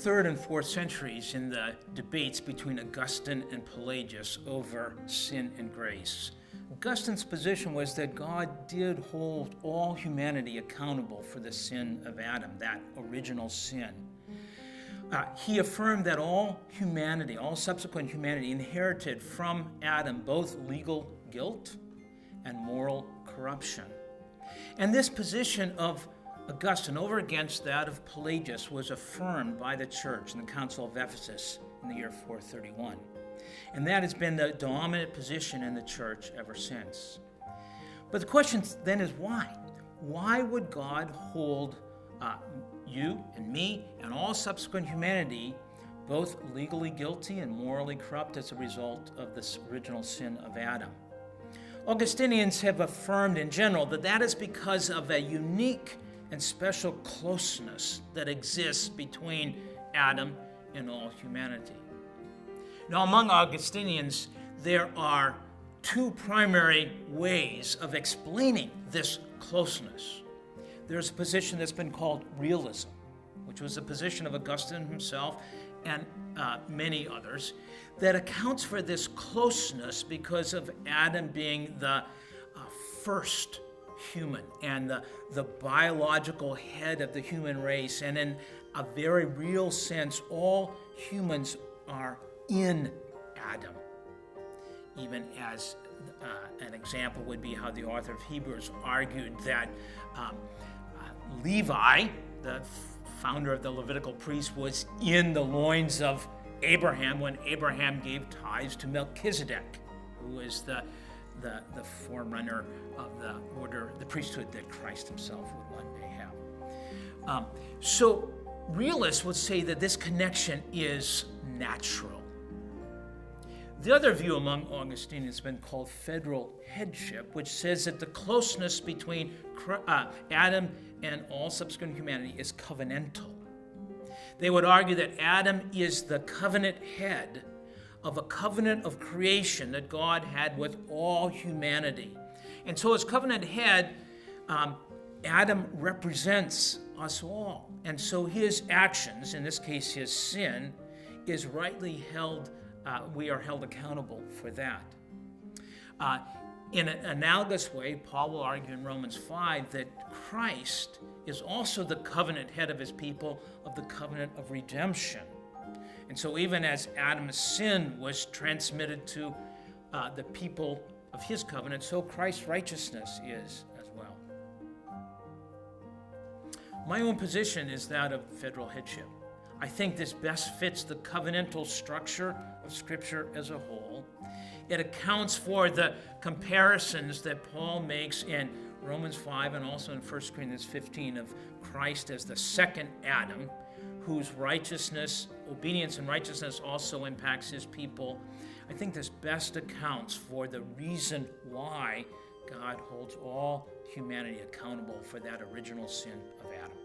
3rd and 4th centuries in the debates between Augustine and Pelagius over sin and grace. Augustine's position was that God did hold all humanity accountable for the sin of Adam, that original sin. He affirmed that all humanity, all subsequent humanity, inherited from Adam both legal guilt and moral corruption. And this position of Augustine over against that of Pelagius was affirmed by the church in the Council of Ephesus in the year 431. And that has been the dominant position in the church ever since. But the question then is why? Why would God hold you and me and all subsequent humanity both legally guilty and morally corrupt as a result of this original sin of Adam? Augustinians have affirmed in general that that is because of a unique and special closeness that exists between Adam and all humanity. Now, among Augustinians, there are two primary ways of explaining this closeness. There's a position that's been called realism, which was a position of Augustine himself and many others, that accounts for this closeness because of Adam being the first human and the biological head of the human race. And in a very real sense, all humans are in Adam. Even as an example would be how the author of Hebrews argued that Levi, the founder of the Levitical priest, was in the loins of Abraham when Abraham gave tithes to Melchizedek, who is the forerunner of the order, the priesthood that Christ himself would one day have. So realists would say that this connection is natural. The other view among Augustinians has been called federal headship, which says that the closeness between Adam and all subsequent humanity is covenantal. They would argue that Adam is the covenant head of a covenant of creation that God had with all humanity. And so as covenant head, Adam represents us all. And so his actions, in this case his sin, is rightly held, we are held accountable for that. In an analogous way, Paul will argue in Romans 5 that Christ is also the covenant head of his people of the covenant of redemption. And so even as Adam's sin was transmitted to the people of his covenant, so Christ's righteousness is as well. My own position is that of federal headship. I think this best fits the covenantal structure of Scripture as a whole. It accounts for the comparisons that Paul makes in Romans 5 and also in 1 Corinthians 15 of Christ as the second Adam, whose righteousness, obedience and righteousness also impacts his people. I think this best accounts for the reason why God holds all humanity accountable for that original sin of Adam.